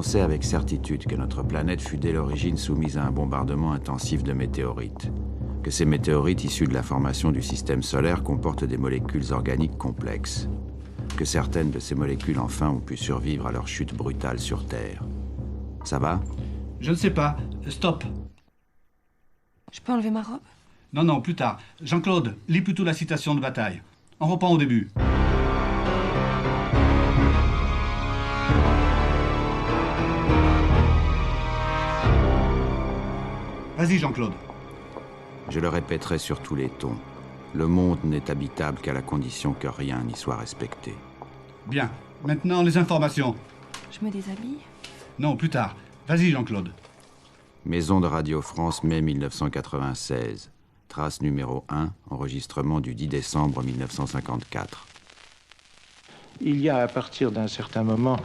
sait avec certitude que notre planète fut dès l'origine soumise à un bombardement intensif de météorites. Que ces météorites issus de la formation du système solaire comportent des molécules organiques complexes. Que certaines de ces molécules enfin ont pu survivre à leur chute brutale sur Terre. Ça va? Je ne sais pas. Stop. Je peux enlever ma robe? Non, non, plus tard. Jean-Claude, lis plutôt la citation de bataille. On reprend au début. Vas-y, Jean-Claude. Je le répéterai sur tous les tons. Le monde n'est habitable qu'à la condition que rien n'y soit respecté. Bien. Maintenant, les informations. Je me déshabille? Non, plus tard. Vas-y, Jean-Claude. Maison de Radio France, mai 1996. Trace numéro 1, enregistrement du 10 décembre 1954. Il y a à partir d'un certain moment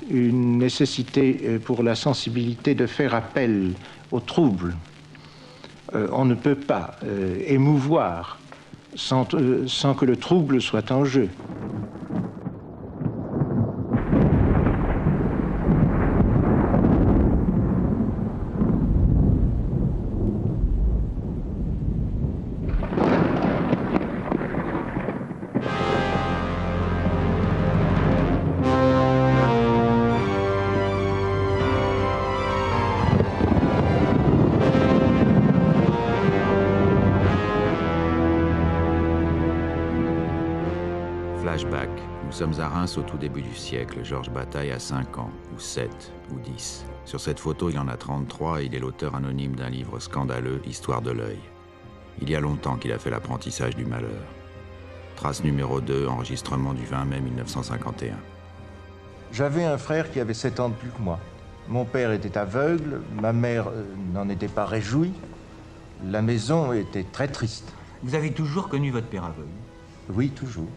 une nécessité pour la sensibilité de faire appel au trouble. On ne peut pas émouvoir sans que le trouble soit en jeu. Flashback. Nous sommes à Reims au tout début du siècle. Georges Bataille a 5 ans, ou 7, ou 10. Sur cette photo, il en a 33 et il est l'auteur anonyme d'un livre scandaleux, Histoire de l'œil. Il y a longtemps qu'il a fait l'apprentissage du malheur. Trace numéro 2, enregistrement du 20 mai 1951. J'avais un frère qui avait 7 ans de plus que moi. Mon père était aveugle, ma mère n'en était pas réjouie. La maison était très triste. Vous avez toujours connu votre père aveugle? Oui, toujours.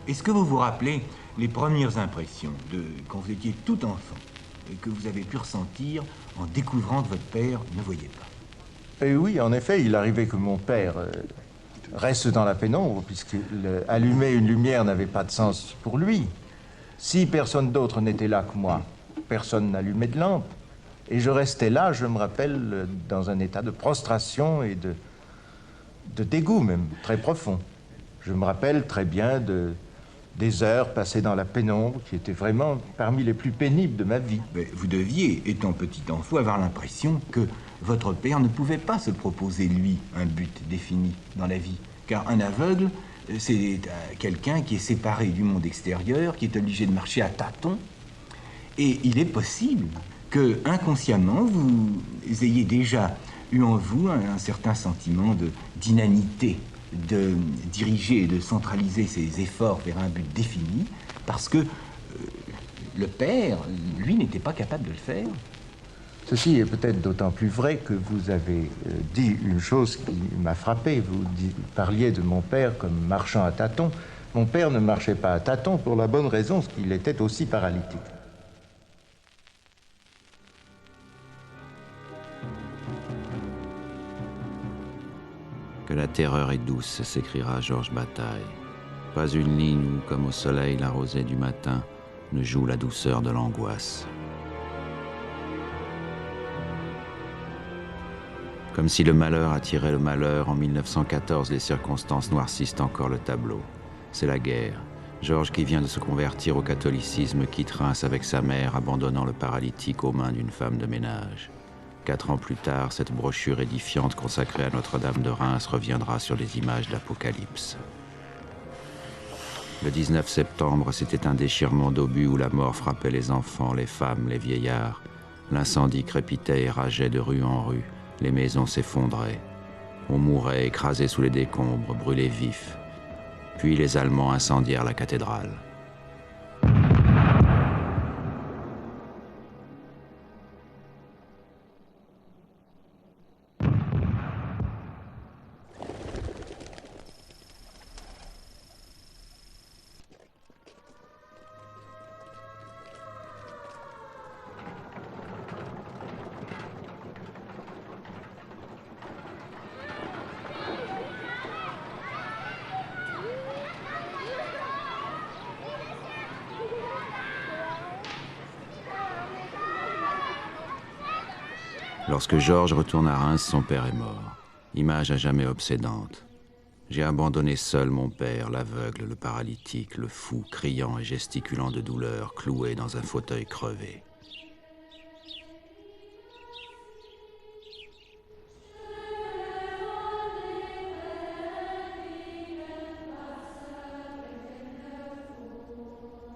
Est-ce que vous vous rappelez les premières impressions quand vous étiez tout enfant et que vous avez pu ressentir en découvrant que votre père ne voyait pas? Et oui, en effet, il arrivait que mon père reste dans la pénombre, puisque allumer une lumière n'avait pas de sens pour lui. Si personne d'autre n'était là que moi, personne n'allumait de lampe. Et je restais là, je me rappelle, dans un état de prostration et de dégoût même, très profond. Je me rappelle très bien des heures passées dans la pénombre, qui étaient vraiment parmi les plus pénibles de ma vie. Mais vous deviez, étant petit enfant, avoir l'impression que votre père ne pouvait pas se proposer, lui, un but défini dans la vie. Car un aveugle, c'est quelqu'un qui est séparé du monde extérieur, qui est obligé de marcher à tâtons. Et il est possible que, inconsciemment, vous ayez déjà eu en vous un certain sentiment d'inanité, de diriger et de centraliser ses efforts vers un but défini, parce que le père, lui, n'était pas capable de le faire. Ceci est peut-être d'autant plus vrai que vous avez dit une chose qui m'a frappé. Vous parliez de mon père comme marchant à tâtons. Mon père ne marchait pas à tâtons pour la bonne raison qu'il était aussi paralytique. Que la terreur est douce, s'écriera Georges Bataille. Pas une ligne où, comme au soleil, la rosée du matin ne joue la douceur de l'angoisse. Comme si le malheur attirait le malheur, en 1914, les circonstances noircissent encore le tableau. C'est la guerre. Georges, qui vient de se convertir au catholicisme, quitte Reims avec sa mère, abandonnant le paralytique aux mains d'une femme de ménage. 4 ans plus tard, cette brochure édifiante consacrée à Notre-Dame de Reims reviendra sur les images d'Apocalypse. Le 19 septembre, c'était un déchirement d'obus où la mort frappait les enfants, les femmes, les vieillards. L'incendie crépitait et rageait de rue en rue. Les maisons s'effondraient. On mourait écrasé sous les décombres, brûlé vif. Puis les Allemands incendièrent la cathédrale. Lorsque Georges retourne à Reims, son père est mort. Image à jamais obsédante. J'ai abandonné seul mon père, l'aveugle, le paralytique, le fou, criant et gesticulant de douleur, cloué dans un fauteuil crevé.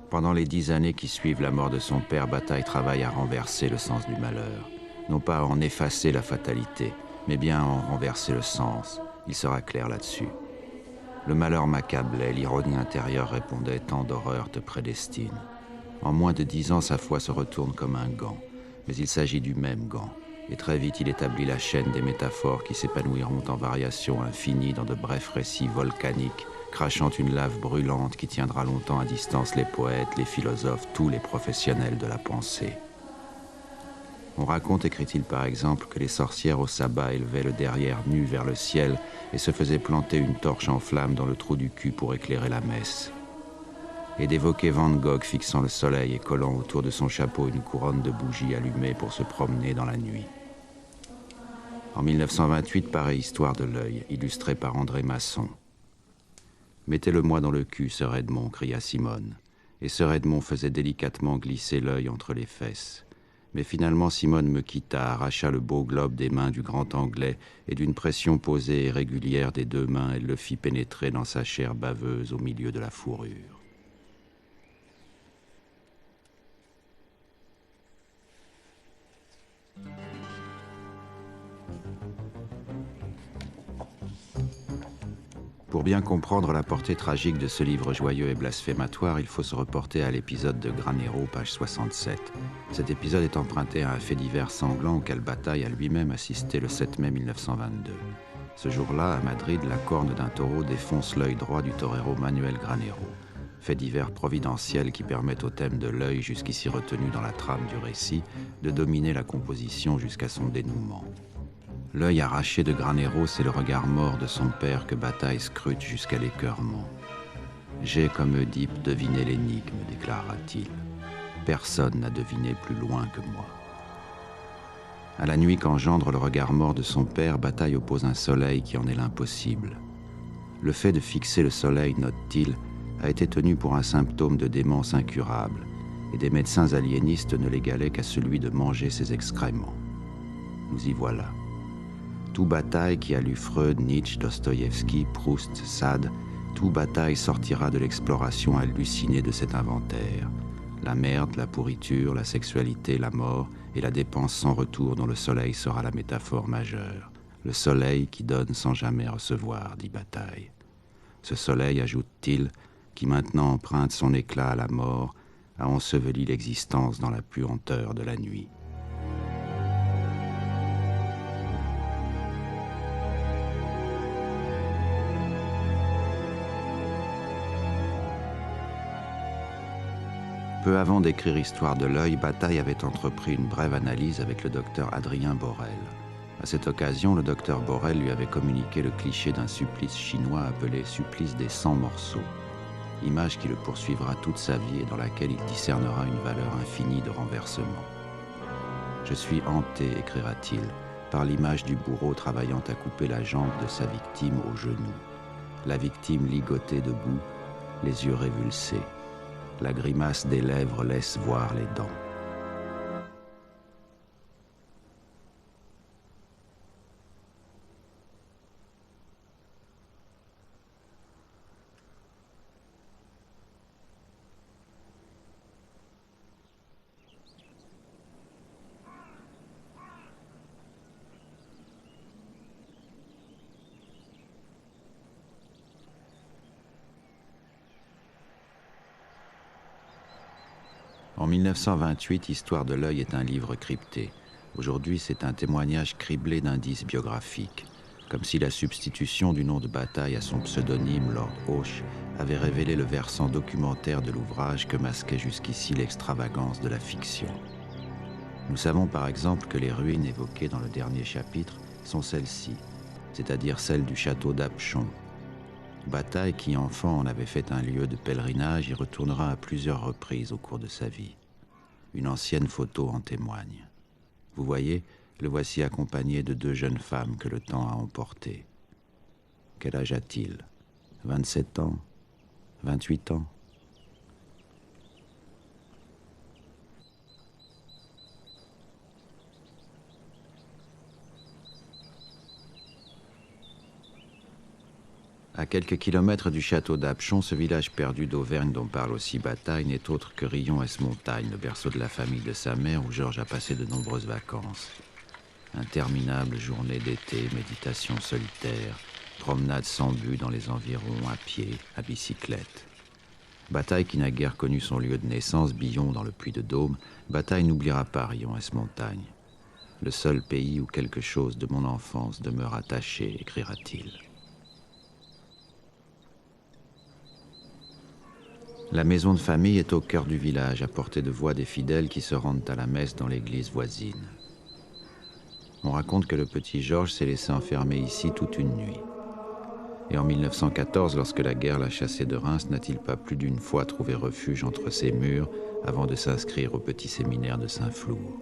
Pendant les 10 années qui suivent la mort de son père, Bataille travaille à renverser le sens du malheur. Non pas à en effacer la fatalité, mais bien à en renverser le sens. Il sera clair là-dessus. Le malheur m'accablait, l'ironie intérieure répondait, tant d'horreur te prédestine. En moins de 10 ans, sa foi se retourne comme un gant. Mais il s'agit du même gant. Et très vite, il établit la chaîne des métaphores qui s'épanouiront en variations infinies dans de brefs récits volcaniques, crachant une lave brûlante qui tiendra longtemps à distance les poètes, les philosophes, tous les professionnels de la pensée. On raconte, écrit-il par exemple, que les sorcières au sabbat élevaient le derrière nu vers le ciel et se faisaient planter une torche en flammes dans le trou du cul pour éclairer la messe. Et d'évoquer Van Gogh fixant le soleil et collant autour de son chapeau une couronne de bougies allumées pour se promener dans la nuit. En 1928 paraît Histoire de l'œil, illustrée par André Masson. « Mettez-le-moi dans le cul, sœur Edmond » cria Simone. Et sœur Edmond faisait délicatement glisser l'œil entre les fesses. Mais finalement, Simone me quitta, arracha le beau globe des mains du grand Anglais, et d'une pression posée et régulière des 2 mains, elle le fit pénétrer dans sa chair baveuse au milieu de la fourrure. Pour bien comprendre la portée tragique de ce livre joyeux et blasphématoire, il faut se reporter à l'épisode de Granero, page 67. Cet épisode est emprunté à un fait divers sanglant auquel Bataille a lui-même assisté le 7 mai 1922. Ce jour-là, à Madrid, la corne d'un taureau défonce l'œil droit du torero Manuel Granero. Fait divers providentiel qui permet au thème de l'œil, jusqu'ici retenu dans la trame du récit, de dominer la composition jusqu'à son dénouement. L'œil arraché de Granero, c'est le regard mort de son père que Bataille scrute jusqu'à l'écœurement. « J'ai, comme Oedipe, deviné l'énigme, déclara-t-il. Personne n'a deviné plus loin que moi. » À la nuit qu'engendre le regard mort de son père, Bataille oppose un soleil qui en est l'impossible. Le fait de fixer le soleil, note-t-il, a été tenu pour un symptôme de démence incurable, et des médecins aliénistes ne l'égalaient qu'à celui de manger ses excréments. Nous y voilà. Tout Bataille qui a lu Freud, Nietzsche, Dostoïevski, Proust, Sade, tout Bataille sortira de l'exploration hallucinée de cet inventaire. La merde, la pourriture, la sexualité, la mort et la dépense sans retour dont le soleil sera la métaphore majeure. Le soleil qui donne sans jamais recevoir, dit Bataille. Ce soleil, ajoute-t-il, qui maintenant emprunte son éclat à la mort, a enseveli l'existence dans la puanteur de la nuit. Peu avant d'écrire Histoire de l'œil, Bataille avait entrepris une brève analyse avec le docteur Adrien Borel. À cette occasion, le docteur Borel lui avait communiqué le cliché d'un supplice chinois appelé « supplice des 100 morceaux », image qui le poursuivra toute sa vie et dans laquelle il discernera une valeur infinie de renversement. « Je suis hanté », écrira-t-il, par l'image du bourreau travaillant à couper la jambe de sa victime au genou. La victime ligotée debout, les yeux révulsés. La grimace des lèvres laisse voir les dents. En 1928, Histoire de l'œil est un livre crypté. Aujourd'hui, c'est un témoignage criblé d'indices biographiques, comme si la substitution du nom de Bataille à son pseudonyme, Lord Hoche, avait révélé le versant documentaire de l'ouvrage que masquait jusqu'ici l'extravagance de la fiction. Nous savons par exemple que les ruines évoquées dans le dernier chapitre sont celles-ci, c'est-à-dire celles du château d'Apchon. Bataille, qui enfant en avait fait un lieu de pèlerinage, y retournera à plusieurs reprises au cours de sa vie. Une ancienne photo en témoigne. Vous voyez, Le voici accompagné de 2 jeunes femmes que le temps a emportées. Quel âge a-t-il? 27 ans? 28 ans? À quelques kilomètres du château d'Apchon, ce village perdu d'Auvergne dont parle aussi Bataille n'est autre que Rion-Esmontagne, le berceau de la famille de sa mère où Georges a passé de nombreuses vacances. Interminable journée d'été, méditation solitaire, promenade sans but dans les environs, à pied, à bicyclette. Bataille, qui n'a guère connu son lieu de naissance, Billon dans le Puy-de-Dôme, Bataille n'oubliera pas Rion-Esmontagne. Le seul pays où quelque chose de mon enfance demeure attaché, écrira-t-il. La maison de famille est au cœur du village, à portée de voix des fidèles qui se rendent à la messe dans l'église voisine. On raconte que le petit Georges s'est laissé enfermer ici toute une nuit. Et en 1914, lorsque la guerre l'a chassé de Reims, n'a-t-il pas plus d'une fois trouvé refuge entre ces murs avant de s'inscrire au petit séminaire de Saint-Flour?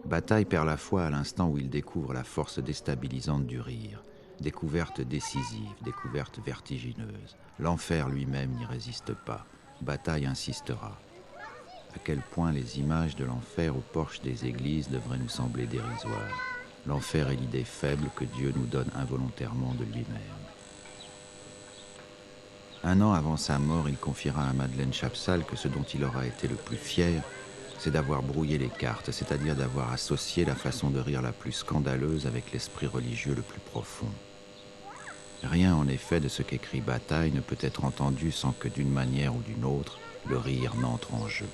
Bataille perd la foi à l'instant où il découvre la force déstabilisante du rire. Découverte décisive, découverte vertigineuse. L'enfer lui-même n'y résiste pas. Bataille insistera. À quel point les images de l'enfer au porche des églises devraient nous sembler dérisoires. L'enfer est l'idée faible que Dieu nous donne involontairement de lui-même. 1 an avant sa mort, il confiera à Madeleine Chapsal que ce dont il aura été le plus fier, c'est d'avoir brouillé les cartes, c'est-à-dire d'avoir associé la façon de rire la plus scandaleuse avec l'esprit religieux le plus profond. Rien, en effet, de ce qu'écrit Bataille ne peut être entendu sans que, d'une manière ou d'une autre, le rire n'entre en jeu.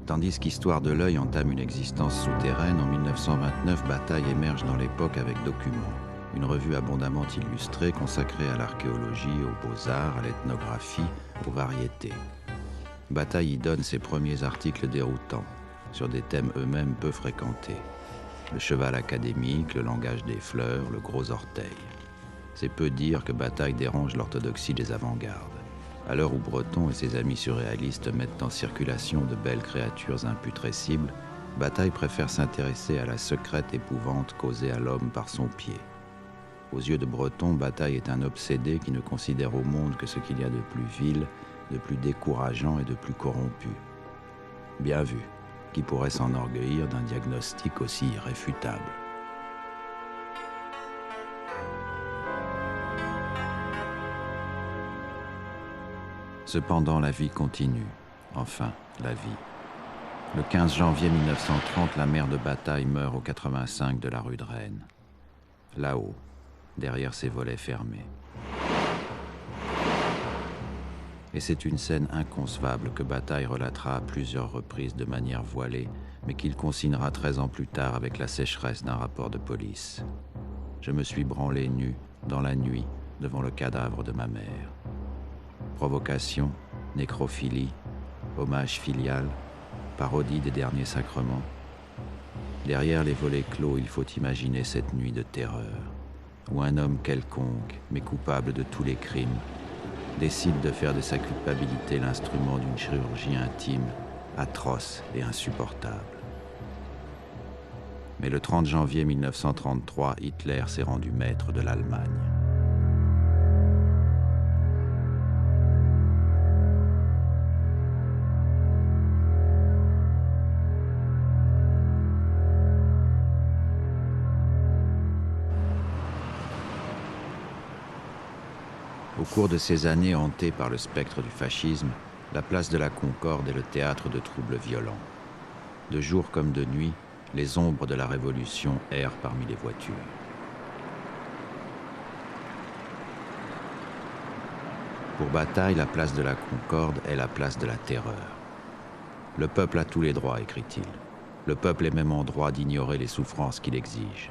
Tandis qu'Histoire de l'œil entame une existence souterraine, en 1929, Bataille émerge dans l'Époque avec Documents, une revue abondamment illustrée consacrée à l'archéologie, aux beaux-arts, à l'ethnographie, aux variétés. Bataille y donne ses premiers articles déroutants, sur des thèmes eux-mêmes peu fréquentés. Le cheval académique, le langage des fleurs, le gros orteil. C'est peu dire que Bataille dérange l'orthodoxie des avant-gardes. À l'heure où Breton et ses amis surréalistes mettent en circulation de belles créatures imputrescibles, Bataille préfère s'intéresser à la secrète épouvante causée à l'homme par son pied. Aux yeux de Breton, Bataille est un obsédé qui ne considère au monde que ce qu'il y a de plus vil, de plus décourageant et de plus corrompu. Bien vu, qui pourrait s'enorgueillir d'un diagnostic aussi irréfutable. Cependant, la vie continue. Enfin, la vie. Le 15 janvier 1930, la mère de Bataille meurt au 85 de la rue de Rennes. Là-haut, derrière ses volets fermés. Et c'est une scène inconcevable que Bataille relatera à plusieurs reprises de manière voilée, mais qu'il consignera 13 ans plus tard avec la sécheresse d'un rapport de police. Je me suis branlé nu, dans la nuit, devant le cadavre de ma mère. Provocation, nécrophilie, hommage filial, parodie des derniers sacrements. Derrière les volets clos, il faut imaginer cette nuit de terreur, où un homme quelconque, mais coupable de tous les crimes, décide de faire de sa culpabilité l'instrument d'une chirurgie intime, atroce et insupportable. Mais le 30 janvier 1933, Hitler s'est rendu maître de l'Allemagne. Au cours de ces années hantées par le spectre du fascisme, la place de la Concorde est le théâtre de troubles violents. De jour comme de nuit, les ombres de la Révolution errent parmi les voitures. Pour Bataille, la place de la Concorde est la place de la terreur. Le peuple a tous les droits, écrit-il. Le peuple est même en droit d'ignorer les souffrances qu'il exige.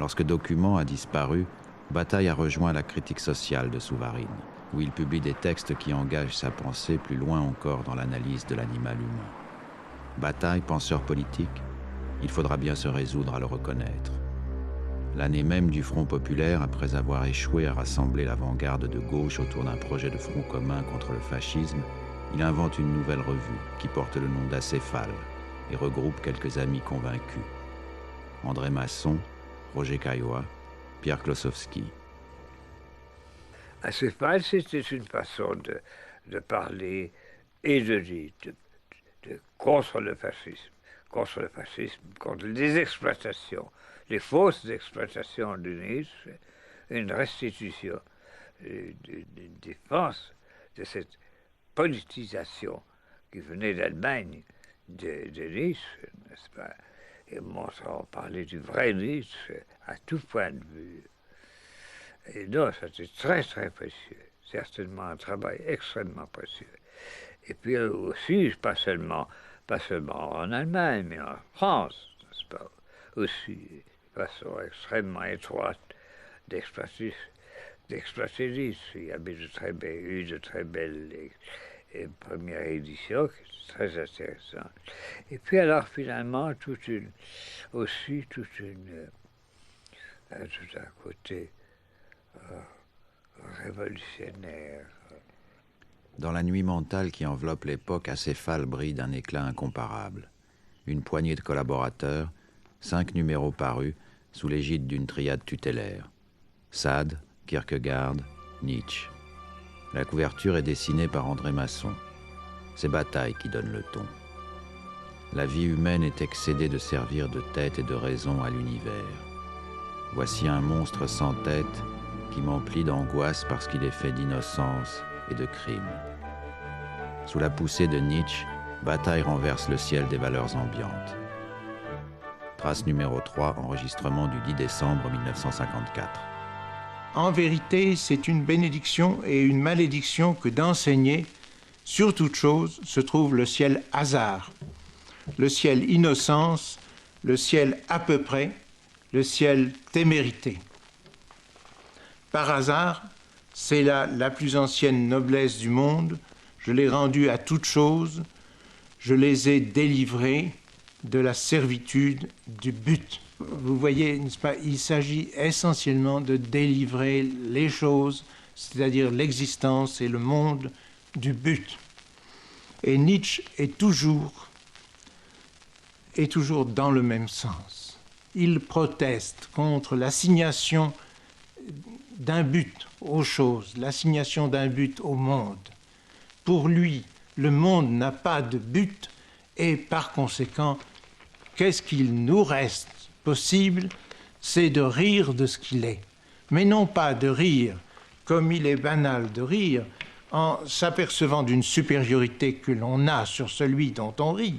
Lorsque Document a disparu, Bataille a rejoint la critique sociale de Souvarine, où il publie des textes qui engagent sa pensée plus loin encore dans l'analyse de l'animal humain. Bataille, penseur politique, il faudra bien se résoudre à le reconnaître. L'année même du Front populaire, après avoir échoué à rassembler l'avant-garde de gauche autour d'un projet de front commun contre le fascisme, il invente une nouvelle revue qui porte le nom d'Acéphale et regroupe quelques amis convaincus. André Masson, Roger Caillois, Pierre Klossowski. Acéphale, c'était une façon de parler et de dire contre le fascisme, contre les exploitations, les fausses exploitations de Nietzsche, une restitution, une défense de cette politisation qui venait d'Allemagne de Nietzsche, n'est-ce pas? Et montrant parler du vrai Nietzsche à tout point de vue. Et non, c'était très très précieux, certainement un travail extrêmement précieux. Et puis aussi, pas seulement en Allemagne, mais en France, n'est-ce pas? Aussi, de façon extrêmement étroite, d'exploiter Nietzsche. Il y avait eu de très belles premières éditions, qui étaient très intéressantes. Et puis alors finalement, tout un côté révolutionnaire. Dans la nuit mentale qui enveloppe l'époque, Acéphale brille d'un éclat incomparable. Une poignée de collaborateurs, 5 numéros parus, sous l'égide d'une triade tutélaire. Sade, Kierkegaard, Nietzsche. La couverture est dessinée par André Masson. C'est Bataille qui donne le ton. La vie humaine est excédée de servir de tête et de raison à l'univers. Voici un monstre sans tête qui m'emplit d'angoisse parce qu'il est fait d'innocence et de crime. Sous la poussée de Nietzsche, Bataille renverse le ciel des valeurs ambiantes. Trace numéro 3, enregistrement du 10 décembre 1954. En vérité, c'est une bénédiction et une malédiction que d'enseigner, sur toute chose, se trouve le ciel hasard, le ciel innocence, le ciel à peu près, le ciel témérité. Par hasard, c'est là la plus ancienne noblesse du monde, je l'ai rendue à toute chose, je les ai délivrés de la servitude du but. Vous voyez, n'est-ce pas, il s'agit essentiellement de délivrer les choses, c'est-à-dire l'existence et le monde, du but. Et Nietzsche est toujours dans le même sens. Il proteste contre l'assignation d'un but aux choses, l'assignation d'un but au monde. Pour lui, le monde n'a pas de but et par conséquent, qu'est-ce qu'il nous reste possible? C'est de rire de ce qu'il est. Mais non pas de rire comme il est banal de rire en s'apercevant d'une supériorité que l'on a sur celui dont on rit,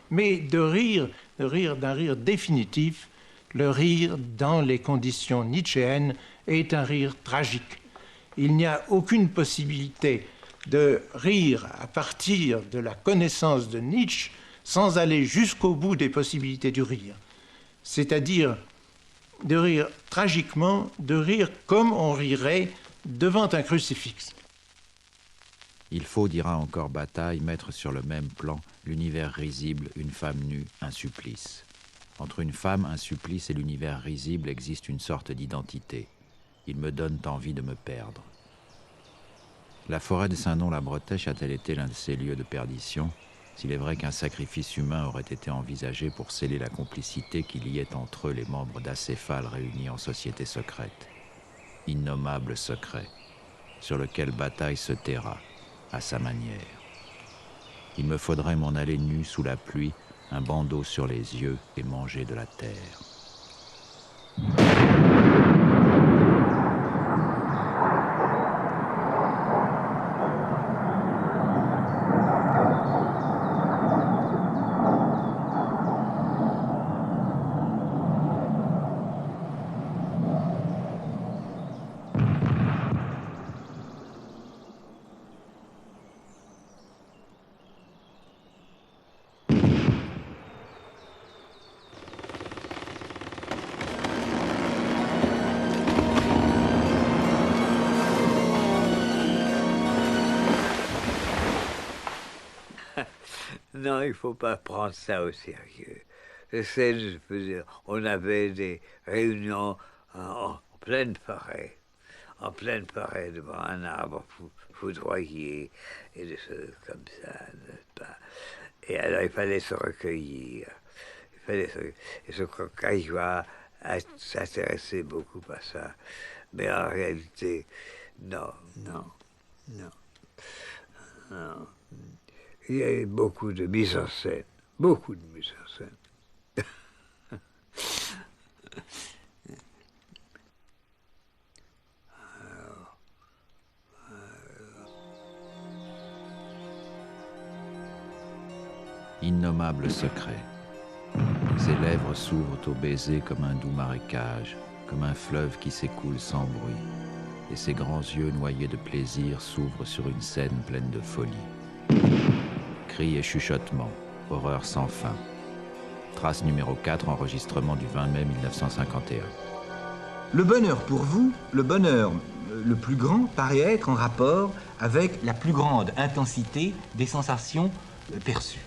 mais de rire d'un rire définitif. Le rire dans les conditions nietzschéennes est un rire tragique. Il n'y a aucune possibilité de rire à partir de la connaissance de Nietzsche sans aller jusqu'au bout des possibilités du rire. C'est-à-dire de rire tragiquement, de rire comme on rirait devant un crucifix. Il faut, dira encore Bataille, mettre sur le même plan l'univers risible, une femme nue, un supplice. Entre une femme, un supplice et l'univers risible existe une sorte d'identité. Ils me donnent envie de me perdre. La forêt de Saint-Nom-la-Bretèche a-t-elle été l'un de ces lieux de perdition, s'il est vrai qu'un sacrifice humain aurait été envisagé pour sceller la complicité qui liait entre eux les membres d'Acéphale réunis en société secrète. Innommable secret, sur lequel Bataille se taira, à sa manière. Il me faudrait m'en aller nu sous la pluie, un bandeau sur les yeux et manger de la terre. Non, il ne faut pas prendre ça au sérieux. On avait des réunions en pleine forêt, devant un arbre foudroyé, et des choses comme ça, n'est-ce pas? Et alors, il fallait se recueillir. Et je crois qu'Aïwa s'intéressait beaucoup à ça. Mais en réalité, non. Il y a eu beaucoup de mise en scène. Innommable secret. Ses lèvres s'ouvrent au baiser comme un doux marécage, comme un fleuve qui s'écoule sans bruit, et ses grands yeux noyés de plaisir s'ouvrent sur une scène pleine de folie. Cris et chuchotements, horreur sans fin. Trace numéro 4, enregistrement du 20 mai 1951. Le bonheur pour vous, le bonheur le plus grand, paraît être en rapport avec la plus grande intensité des sensations perçues.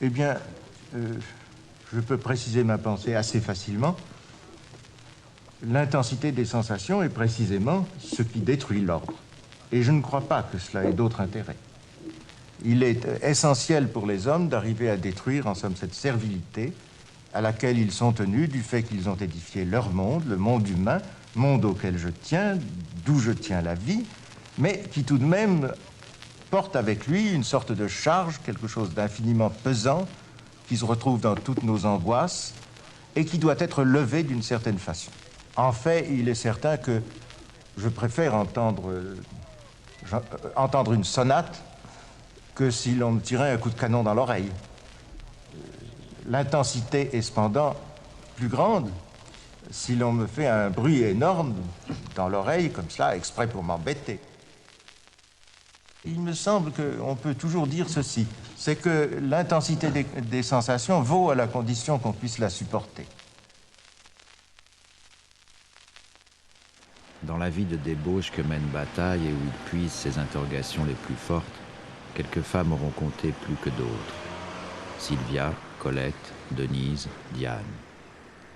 Eh bien, je peux préciser ma pensée assez facilement. L'intensité des sensations est précisément ce qui détruit l'ordre. Et je ne crois pas que cela ait d'autre intérêt. Il est essentiel pour les hommes d'arriver à détruire, en somme, cette servilité à laquelle ils sont tenus du fait qu'ils ont édifié leur monde, le monde humain, monde auquel je tiens, d'où je tiens la vie, mais qui tout de même porte avec lui une sorte de charge, quelque chose d'infiniment pesant, qui se retrouve dans toutes nos angoisses et qui doit être levé d'une certaine façon. En fait, il est certain que je préfère entendre une sonate que si l'on me tirait un coup de canon dans l'oreille. L'intensité est cependant plus grande si l'on me fait un bruit énorme dans l'oreille, comme cela, exprès pour m'embêter. Il me semble qu'on peut toujours dire ceci, c'est que l'intensité des sensations vaut à la condition qu'on puisse la supporter. Dans la vie de débauche que mène Bataille et où il puise ses interrogations les plus fortes, quelques femmes auront compté plus que d'autres. Sylvia, Colette, Denise, Diane.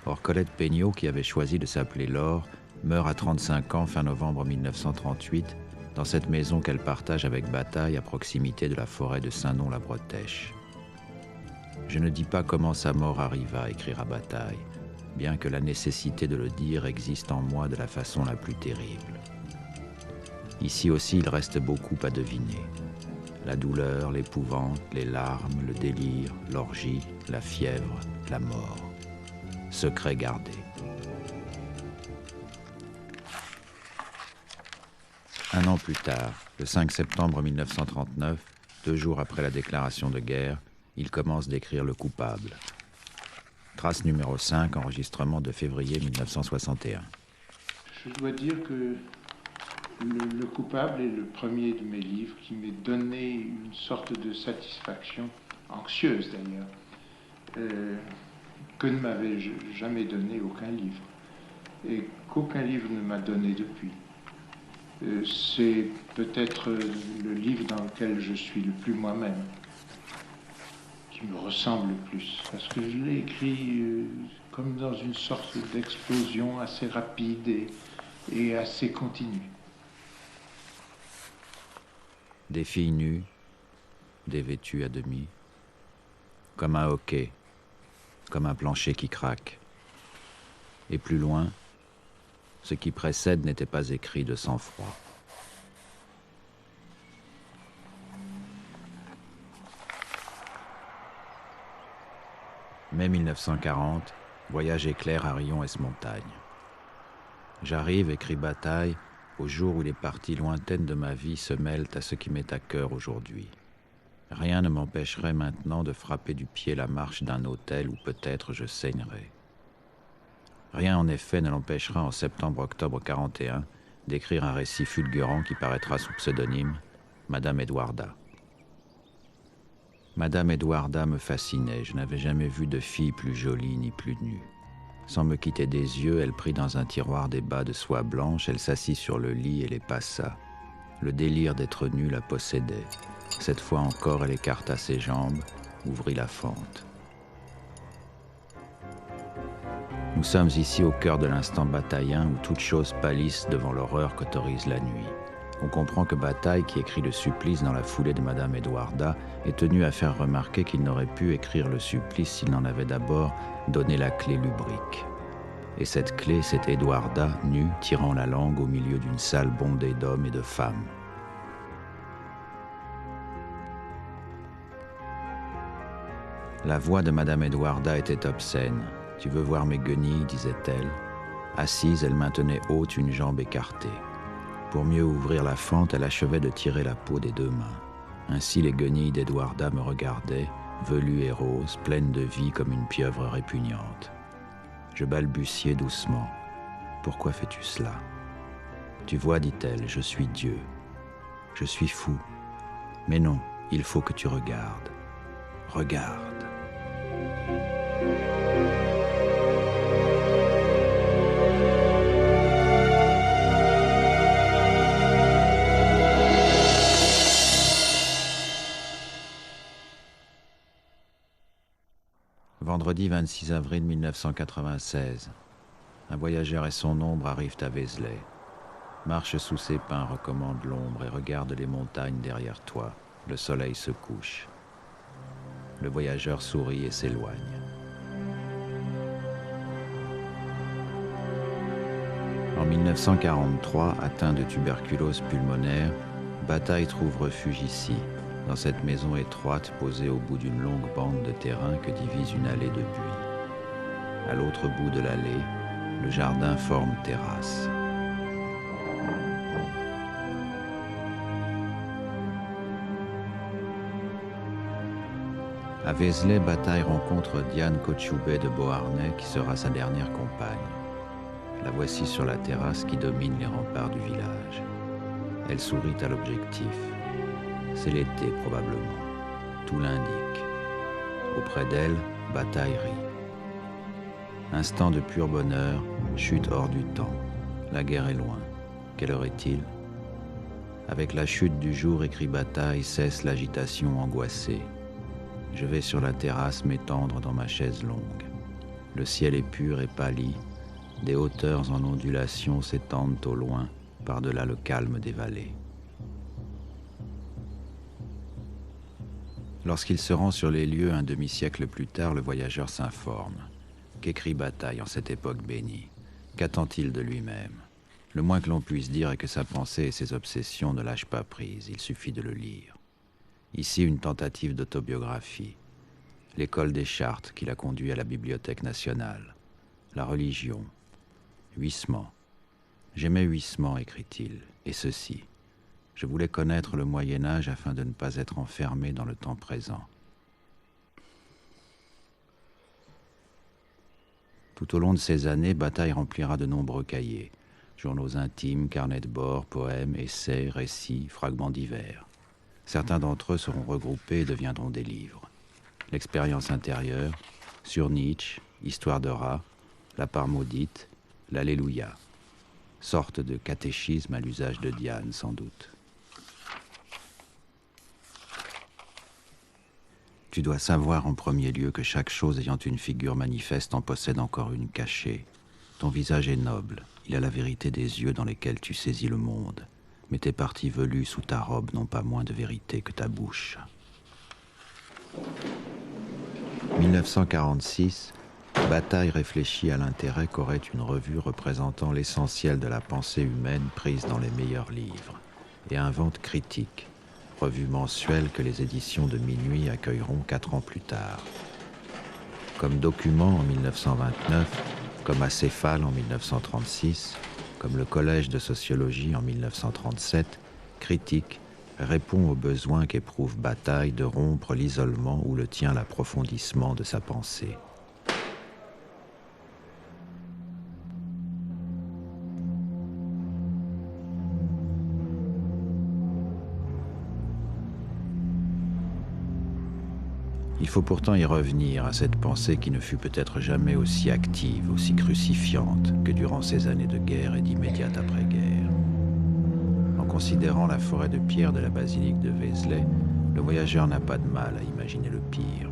Or, Colette Peignot, qui avait choisi de s'appeler Laure, meurt à 35 ans fin novembre 1938, dans cette maison qu'elle partage avec Bataille à proximité de la forêt de Saint-Nom-la-Bretèche. Je ne dis pas comment sa mort arriva, écrira Bataille, bien que la nécessité de le dire existe en moi de la façon la plus terrible. Ici aussi, il reste beaucoup à deviner. La douleur, l'épouvante, les larmes, le délire, l'orgie, la fièvre, la mort. Secret gardé. Un an plus tard, le 5 septembre 1939, 2 jours après la déclaration de guerre, il commence d'écrire Le Coupable. Trace numéro 5, enregistrement de février 1961. Je dois dire que le Coupable est le premier de mes livres qui m'ait donné une sorte de satisfaction, anxieuse d'ailleurs, que ne m'avait jamais donné aucun livre, et qu'aucun livre ne m'a donné depuis. C'est peut-être le livre dans lequel je suis le plus moi-même, qui me ressemble le plus, parce que je l'ai écrit comme dans une sorte d'explosion assez rapide et assez continue. Des filles nues, dévêtues à demi, comme un hoquet, comme un plancher qui craque. Et plus loin, ce qui précède n'était pas écrit de sang-froid. Mai 1940, voyage éclair à Rion-Esmontagne. J'arrive, écrit Bataille, au jour où les parties lointaines de ma vie se mêlent à ce qui m'est à cœur aujourd'hui. Rien ne m'empêcherait maintenant de frapper du pied la marche d'un hôtel où peut-être je saignerais. Rien en effet ne l'empêchera en septembre-octobre 41 d'écrire un récit fulgurant qui paraîtra sous pseudonyme Madame Edwarda. Madame Edwarda me fascinait, je n'avais jamais vu de fille plus jolie ni plus nue. Sans me quitter des yeux, elle prit dans un tiroir des bas de soie blanche, elle s'assit sur le lit et les passa. Le délire d'être nue la possédait. Cette fois encore, elle écarta ses jambes, ouvrit la fente. Nous sommes ici au cœur de l'instant bataillien où toutes choses pâlissent devant l'horreur qu'autorise la nuit. On comprend que Bataille, qui écrit le supplice dans la foulée de Madame Edwarda, est tenu à faire remarquer qu'il n'aurait pu écrire le supplice s'il n'en avait d'abord donné la clé lubrique. Et cette clé, c'est Edwarda, nue, tirant la langue au milieu d'une salle bondée d'hommes et de femmes. La voix de Madame Edwarda était obscène. « Tu veux voir mes guenilles » disait-elle. Assise, elle maintenait haute une jambe écartée. Pour mieux ouvrir la fente, elle achevait de tirer la peau des deux mains. Ainsi les guenilles d'Edwarda me regardaient, velues et roses, pleines de vie comme une pieuvre répugnante. Je balbutiai doucement. « Pourquoi fais-tu cela ?»« Tu vois, dit-elle, je suis Dieu. Je suis fou. Mais non, il faut que tu regardes. Regarde. » Vendredi 26 avril 1996. Un voyageur et son ombre arrivent à Vézelay. Marche sous ses pins, recommande l'ombre et regarde les montagnes derrière toi. Le soleil se couche. Le voyageur sourit et s'éloigne. En 1943, atteint de tuberculose pulmonaire, Bataille trouve refuge ici, dans cette maison étroite posée au bout d'une longue bande de terrain que divise une allée de buis. À l'autre bout de l'allée, le jardin forme terrasse. À Vézelay, Bataille rencontre Diane Kochoubet de Beauharnais qui sera sa dernière compagne. La voici sur la terrasse qui domine les remparts du village. Elle sourit à l'objectif. C'est l'été probablement. Tout l'indique. Auprès d'elle, Bataille rit. Instant de pur bonheur, chute hors du temps. La guerre est loin. Quelle heure est-il ? Avec la chute du jour, écrit Bataille, cesse l'agitation angoissée. Je vais sur la terrasse m'étendre dans ma chaise longue. Le ciel est pur et pâli. Des hauteurs en ondulation s'étendent au loin, par-delà le calme des vallées. Lorsqu'il se rend sur les lieux un demi-siècle plus tard, le voyageur s'informe. Qu'écrit Bataille en cette époque bénie ? Qu'attend-il de lui-même ? Le moins que l'on puisse dire est que sa pensée et ses obsessions ne lâchent pas prise, il suffit de le lire. Ici, une tentative d'autobiographie. L'école des Chartes qui l'a conduit à la Bibliothèque nationale. La religion. Huissement. J'aimais Huissement, écrit-il, et ceci. Je voulais connaître le Moyen-Âge afin de ne pas être enfermé dans le temps présent. Tout au long de ces années, Bataille remplira de nombreux cahiers. Journaux intimes, carnets de bord, poèmes, essais, récits, fragments divers. Certains d'entre eux seront regroupés et deviendront des livres. L'expérience intérieure, sur Nietzsche, Histoire de rat, La part maudite, l'Alléluia. Sorte de catéchisme à l'usage de Diane, sans doute. Tu dois savoir en premier lieu que chaque chose ayant une figure manifeste en possède encore une cachée. Ton visage est noble, il a la vérité des yeux dans lesquels tu saisis le monde, mais tes parties velues sous ta robe n'ont pas moins de vérité que ta bouche. 1946, Bataille réfléchit à l'intérêt qu'aurait une revue représentant l'essentiel de la pensée humaine prise dans les meilleurs livres, et invente Critique, revue mensuelle que les éditions de Minuit accueilleront 4 ans plus tard. Comme Document en 1929, comme Acéphale en 1936, comme le Collège de sociologie en 1937, Critique répond au besoin qu'éprouve Bataille de rompre l'isolement où le tient l'approfondissement de sa pensée. Il faut pourtant y revenir à cette pensée qui ne fut peut-être jamais aussi active, aussi crucifiante que durant ces années de guerre et d'immédiate après-guerre. En considérant la forêt de pierre de la basilique de Vézelay, Le voyageur n'a pas de mal à imaginer le pire.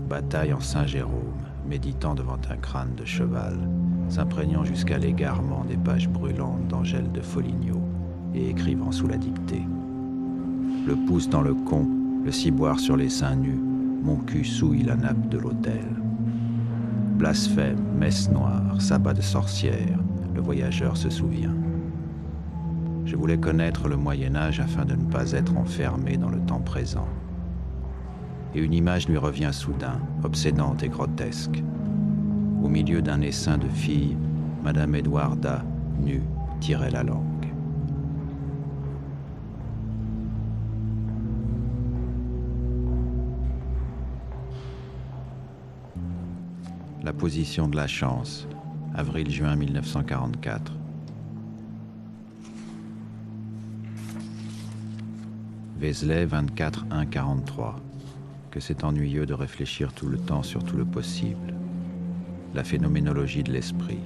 Bataille en Saint-Jérôme, méditant devant un crâne de cheval, s'imprégnant jusqu'à l'égarement des pages brûlantes d'Angèle de Foligno et écrivant sous la dictée. Le pouce dans le con, le ciboire sur les seins nus, mon cul souille la nappe de l'autel. Blasphème, messe noire, sabbat de sorcière, le voyageur se souvient. Je voulais connaître le Moyen-Âge afin de ne pas être enfermé dans le temps présent. Et une image lui revient soudain, obsédante et grotesque. Au milieu d'un essaim de filles, Madame Edwarda, nue, tirait la langue. La position de la chance, avril-juin 1944. Vézelay 24-1-43. Que c'est ennuyeux de réfléchir tout le temps sur tout le possible. La phénoménologie de l'esprit.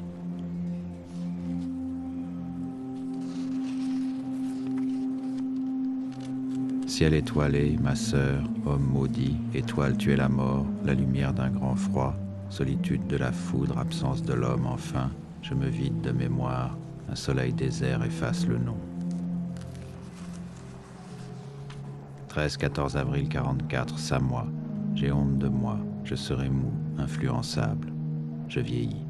Ciel étoilé, ma sœur, homme maudit, étoile tu es la mort, la lumière d'un grand froid, solitude de la foudre, absence de l'homme, enfin, je me vide de mémoire, un soleil désert efface le nom. 13-14 avril 44, Samoa. J'ai honte de moi, je serai mou, influençable. Je vieillis.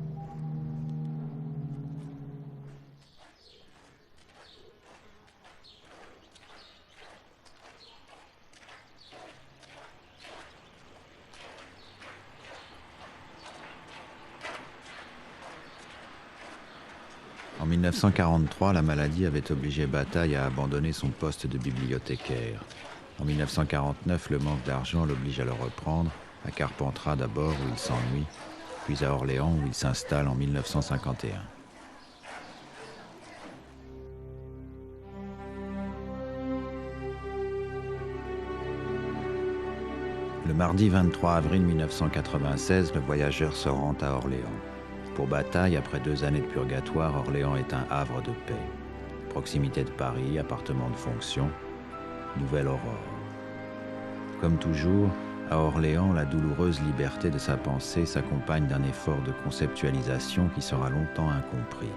En 1943, la maladie avait obligé Bataille à abandonner son poste de bibliothécaire. En 1949, le manque d'argent l'oblige à le reprendre, à Carpentras d'abord où il s'ennuie, puis à Orléans où il s'installe en 1951. Le mardi 23 avril 1996, le voyageur se rend à Orléans. Pour Bataille, après 2 années de purgatoire, Orléans est un havre de paix. Proximité de Paris, appartement de fonction, nouvelle aurore. Comme toujours, à Orléans, la douloureuse liberté de sa pensée s'accompagne d'un effort de conceptualisation qui sera longtemps incompris.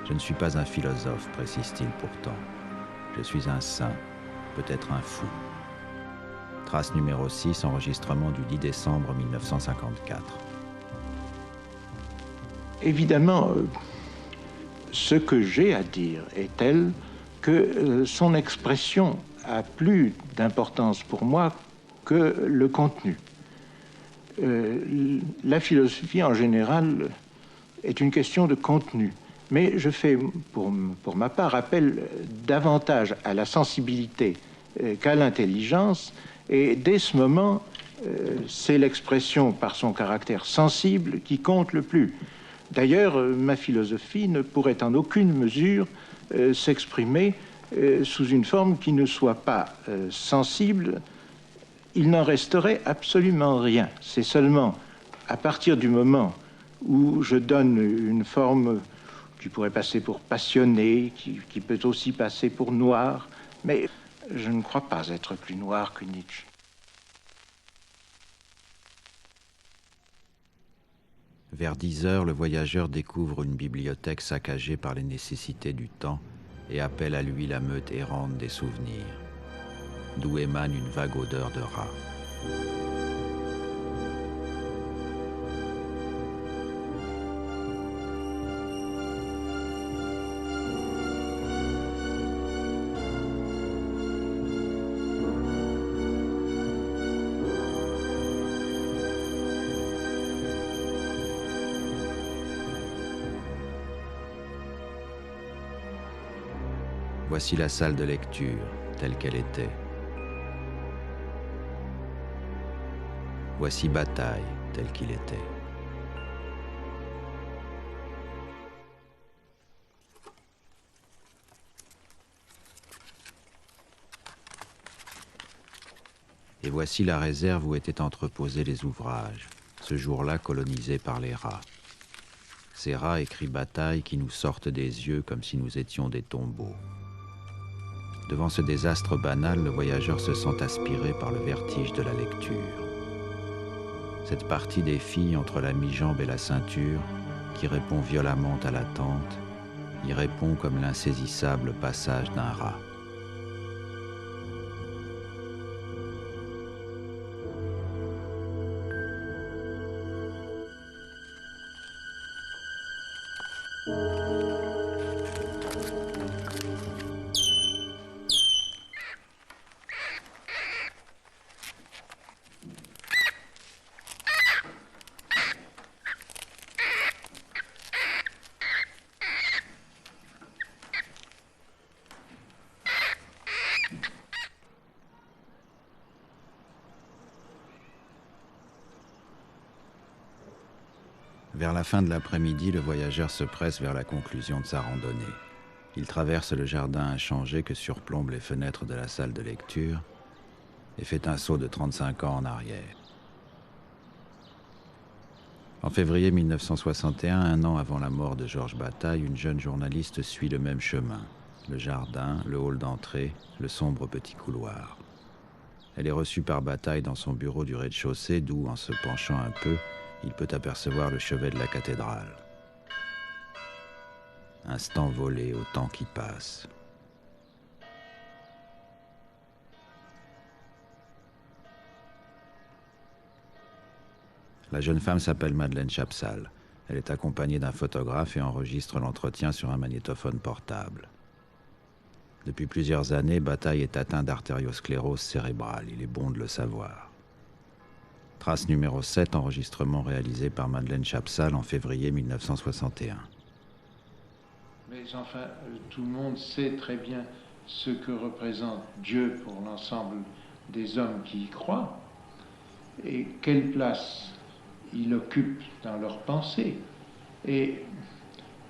Je ne suis pas un philosophe, précise-t-il pourtant. Je suis un saint, peut-être un fou. Trace numéro 6, enregistrement du 10 décembre 1954. Évidemment, ce que j'ai à dire est tel que son expression a plus d'importance pour moi que le contenu. La philosophie, en général, est une question de contenu. Mais je fais, pour ma part, appel davantage à la sensibilité qu'à l'intelligence. Et dès ce moment, c'est l'expression par son caractère sensible qui compte le plus. D'ailleurs, ma philosophie ne pourrait en aucune mesure s'exprimer sous une forme qui ne soit pas sensible. Il n'en resterait absolument rien. C'est seulement à partir du moment où je donne une forme qui pourrait passer pour passionné, qui peut aussi passer pour noir, mais je ne crois pas être plus noir que Nietzsche. Vers 10 heures, le voyageur découvre une bibliothèque saccagée par les nécessités du temps et appelle à lui la meute errante des souvenirs, d'où émane une vague odeur de rat. Voici la salle de lecture, telle qu'elle était. Voici Bataille, tel qu'il était. Et voici la réserve où étaient entreposés les ouvrages, ce jour-là colonisés par les rats. Ces rats, écrit Bataille, qui nous sortent des yeux comme si nous étions des tombeaux. Devant ce désastre banal, le voyageur se sent aspiré par le vertige de la lecture. Cette partie des filles entre la mi-jambe et la ceinture, qui répond violemment à l'attente, y répond comme l'insaisissable passage d'un rat. Vers la fin de l'après-midi, le voyageur se presse vers la conclusion de sa randonnée. Il traverse le jardin inchangé que surplombent les fenêtres de la salle de lecture et fait un saut de 35 ans en arrière. En février 1961, un an avant la mort de Georges Bataille, une jeune journaliste suit le même chemin. Le jardin, le hall d'entrée, le sombre petit couloir. Elle est reçue par Bataille dans son bureau du rez-de-chaussée d'où, en se penchant un peu, il peut apercevoir le chevet de la cathédrale. Instant volé au temps qui passe. La jeune femme s'appelle Madeleine Chapsal. Elle est accompagnée d'un photographe et enregistre l'entretien sur un magnétophone portable. Depuis plusieurs années, Bataille est atteint d'artériosclérose cérébrale. Il est bon de le savoir. Trace numéro 7, enregistrement réalisé par Madeleine Chapsal en février 1961. Mais enfin, tout le monde sait très bien ce que représente Dieu pour l'ensemble des hommes qui y croient et quelle place il occupe dans leur pensée. Et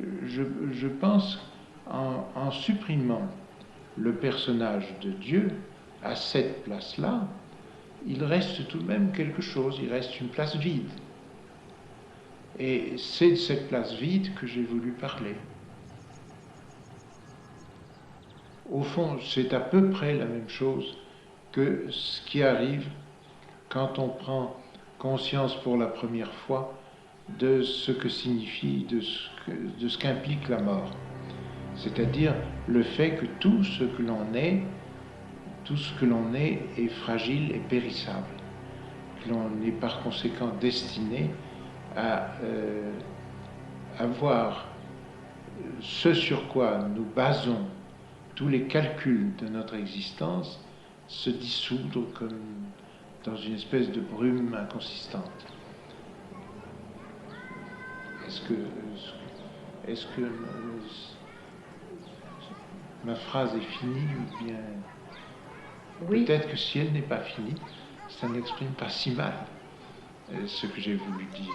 je pense, en supprimant le personnage de Dieu à cette place-là, il reste tout de même quelque chose, il reste une place vide. Et c'est de cette place vide que j'ai voulu parler. Au fond, c'est à peu près la même chose que ce qui arrive quand on prend conscience pour la première fois de ce que signifie, de ce qu'implique la mort. C'est-à-dire le fait que tout ce que l'on est, est fragile et périssable, que l'on est par conséquent destiné à avoir ce sur quoi nous basons tous les calculs de notre existence se dissoudre comme dans une espèce de brume inconsistante. Est-ce que ma phrase est finie ou bien... Oui. Peut-être que si elle n'est pas finie, ça n'exprime pas si mal ce que j'ai voulu dire.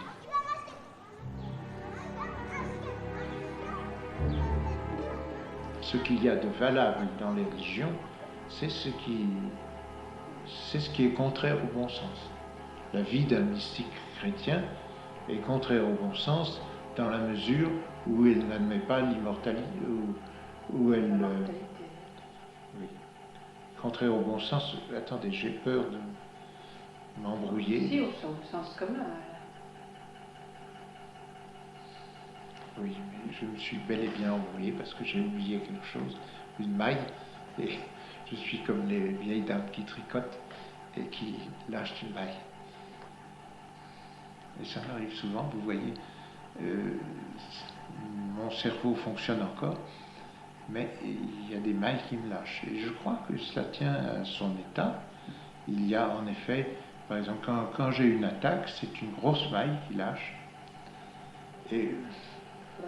Ce qu'il y a de valable dans les religions, c'est ce qui est contraire au bon sens. La vie d'un mystique chrétien est contraire au bon sens dans la mesure où elle n'admet pas l'immortalité, où elle... oui. Contraire au bon sens, attendez, j'ai peur de m'embrouiller. Si, au sens commun. Oui, mais je me suis bel et bien embrouillé parce que j'ai oublié quelque chose, une maille, et je suis comme les vieilles dames qui tricotent et qui lâchent une maille. Et ça m'arrive souvent, vous voyez, mon cerveau fonctionne encore, mais il y a des mailles qui me lâchent. Et je crois que cela tient à son état. Il y a en effet, par exemple, quand j'ai une attaque, c'est une grosse maille qui lâche. Et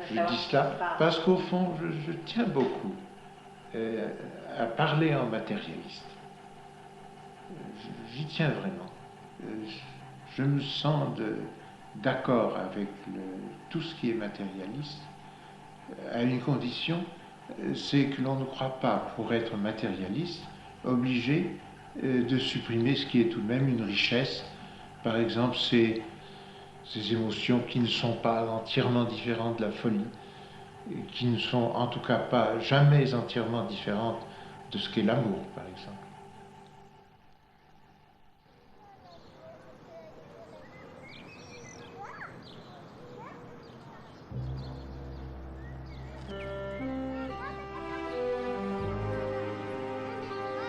je dis cela parce qu'au fond, je tiens beaucoup à parler en matérialiste. J'y tiens vraiment. Je me sens d'accord avec tout ce qui est matérialiste, à une condition, c'est que l'on ne croit pas, pour être matérialiste, obligé de supprimer ce qui est tout de même une richesse. Par exemple, ces émotions qui ne sont pas entièrement différentes de la folie, qui ne sont en tout cas pas jamais entièrement différentes de ce qu'est l'amour, par exemple.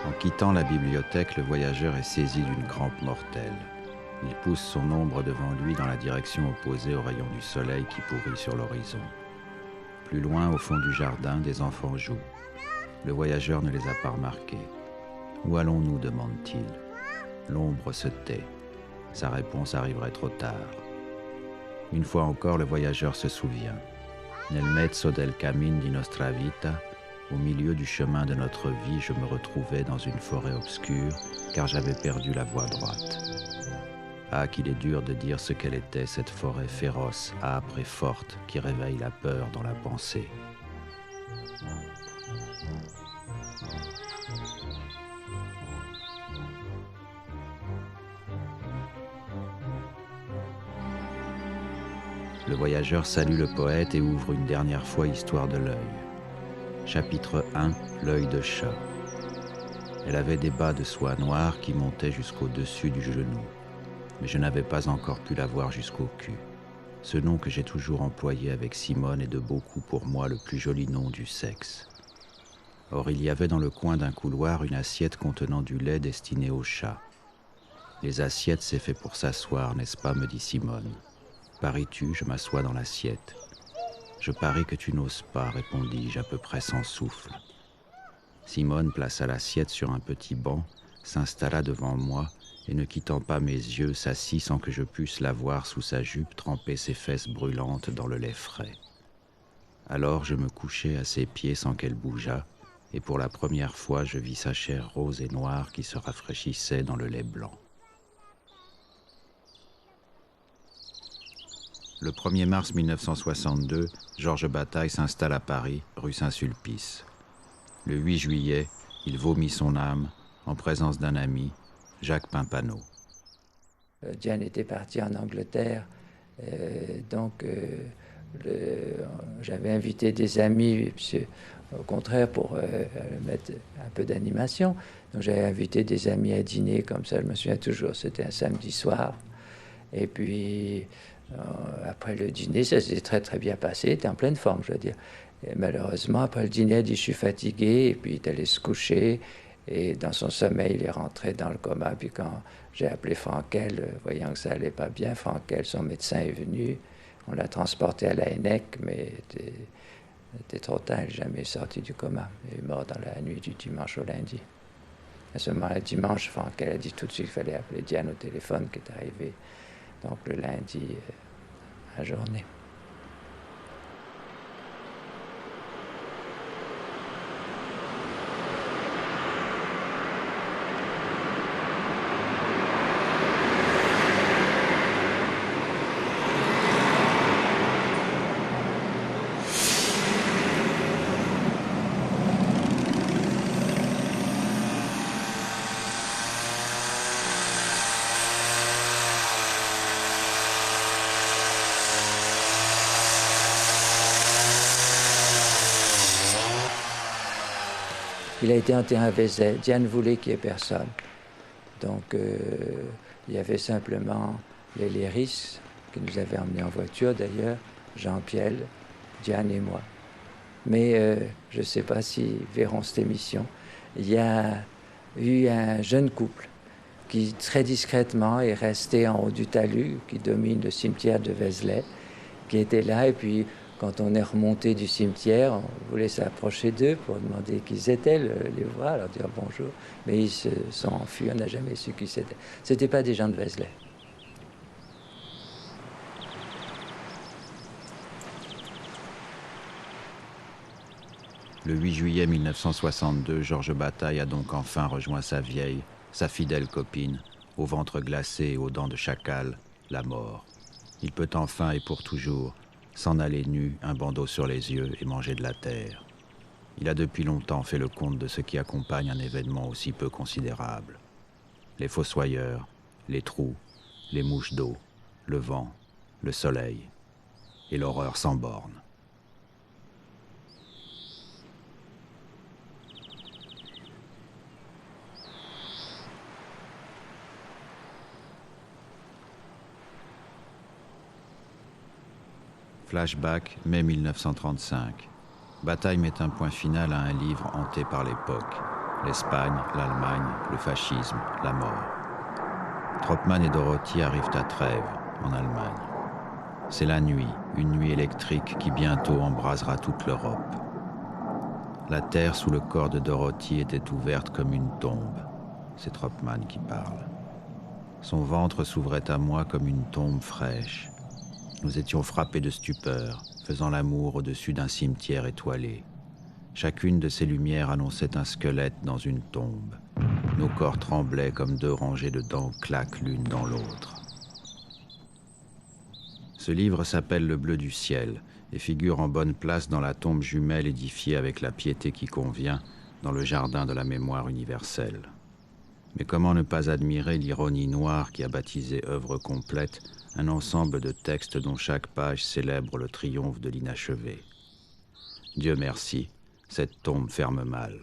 En quittant la bibliothèque, le voyageur est saisi d'une crampe mortelle. Il pousse son ombre devant lui dans la direction opposée aux rayons du soleil qui pourrit sur l'horizon. Plus loin, au fond du jardin, des enfants jouent. Le voyageur ne les a pas remarqués. « Où allons-nous » demande-t-il. L'ombre se tait. Sa réponse arriverait trop tard. Une fois encore, le voyageur se souvient. « Nel mezzo del cammin di nostra vita » Au milieu du chemin de notre vie, je me retrouvais dans une forêt obscure, car j'avais perdu la voie droite. Ah, qu'il est dur de dire ce qu'elle était, cette forêt féroce, âpre et forte, qui réveille la peur dans la pensée. Le voyageur salue le poète et ouvre une dernière fois Histoire de l'œil. Chapitre 1, l'œil de chat. Elle avait des bas de soie noire qui montaient jusqu'au-dessus du genou, mais je n'avais pas encore pu la voir jusqu'au cul. Ce nom que j'ai toujours employé avec Simone est de beaucoup pour moi le plus joli nom du sexe. Or, il y avait dans le coin d'un couloir une assiette contenant du lait destiné au chat. Les assiettes, c'est fait pour s'asseoir, n'est-ce pas, me dit Simone. Paries-tu, je m'assois dans l'assiette. Je parie que tu n'oses pas, répondis-je à peu près sans souffle. Simone plaça l'assiette sur un petit banc, s'installa devant moi et ne quittant pas mes yeux, s'assit sans que je pusse la voir sous sa jupe tremper ses fesses brûlantes dans le lait frais. Alors je me couchai à ses pieds sans qu'elle bougeât, et pour la première fois je vis sa chair rose et noire qui se rafraîchissait dans le lait blanc. Le 1er mars 1962, Georges Bataille s'installe à Paris, rue Saint-Sulpice. Le 8 juillet, il vomit son âme en présence d'un ami, Jacques Pimpano. Diane était partie en Angleterre, donc j'avais invité des amis, au contraire pour mettre un peu d'animation. Donc j'avais invité des amis à dîner comme ça, je me souviens toujours, c'était un samedi soir. Et puis après le dîner, ça s'est très très bien passé, il était en pleine forme, je veux dire. Et malheureusement, après le dîner, il dit « je suis fatigué » et puis il est allé se coucher. Et dans son sommeil, il est rentré dans le coma. Puis quand j'ai appelé Frankel, voyant que ça allait pas bien, Frankel, son médecin, est venu. On l'a transporté à la Hennec, mais était trop tard, il n'est jamais sorti du coma. Il est mort dans la nuit du dimanche au lundi. À ce moment-là, dimanche, Frankel a dit tout de suite qu'il fallait appeler Diane au téléphone, qui est arrivée donc le lundi à journée. Il a été enterré à Vézelay. Diane voulait qu'il n'y ait personne. Donc, il y avait simplement les Léris, qui nous avaient emmenés en voiture d'ailleurs, Jean-Pierre, Diane et moi. Mais je ne sais pas s'ils verront cette émission. Il y a eu un jeune couple qui, très discrètement, est resté en haut du talus qui domine le cimetière de Vézelay, qui était là. Et puis, quand on est remonté du cimetière, on voulait s'approcher d'eux pour demander qui ils étaient, les voir, leur dire bonjour. Mais ils se sont enfuis, on n'a jamais su qui c'était. Ce n'étaient pas des gens de Vézelay. Le 8 juillet 1962, Georges Bataille a donc enfin rejoint sa vieille, sa fidèle copine, au ventre glacé et aux dents de chacal, la mort. Il peut enfin et pour toujours s'en aller nu, un bandeau sur les yeux et manger de la terre. Il a depuis longtemps fait le compte de ce qui accompagne un événement aussi peu considérable. Les fossoyeurs, les trous, les mouches d'eau, le vent, le soleil et l'horreur sans borne. Flashback, mai 1935. Bataille met un point final à un livre hanté par l'époque. L'Espagne, l'Allemagne, le fascisme, la mort. Troppmann et Dorothy arrivent à Trèves, en Allemagne. C'est la nuit, une nuit électrique qui bientôt embrasera toute l'Europe. La terre sous le corps de Dorothy était ouverte comme une tombe. C'est Troppmann qui parle. Son ventre s'ouvrait à moi comme une tombe fraîche. Nous étions frappés de stupeur, faisant l'amour au-dessus d'un cimetière étoilé. Chacune de ces lumières annonçait un squelette dans une tombe. Nos corps tremblaient comme deux rangées de dents claquent l'une dans l'autre. Ce livre s'appelle Le bleu du ciel et figure en bonne place dans la tombe jumelle édifiée avec la piété qui convient dans le jardin de la mémoire universelle. Mais comment ne pas admirer l'ironie noire qui a baptisé œuvre complète un ensemble de textes dont chaque page célèbre le triomphe de l'inachevé. Dieu merci, cette tombe ferme mal.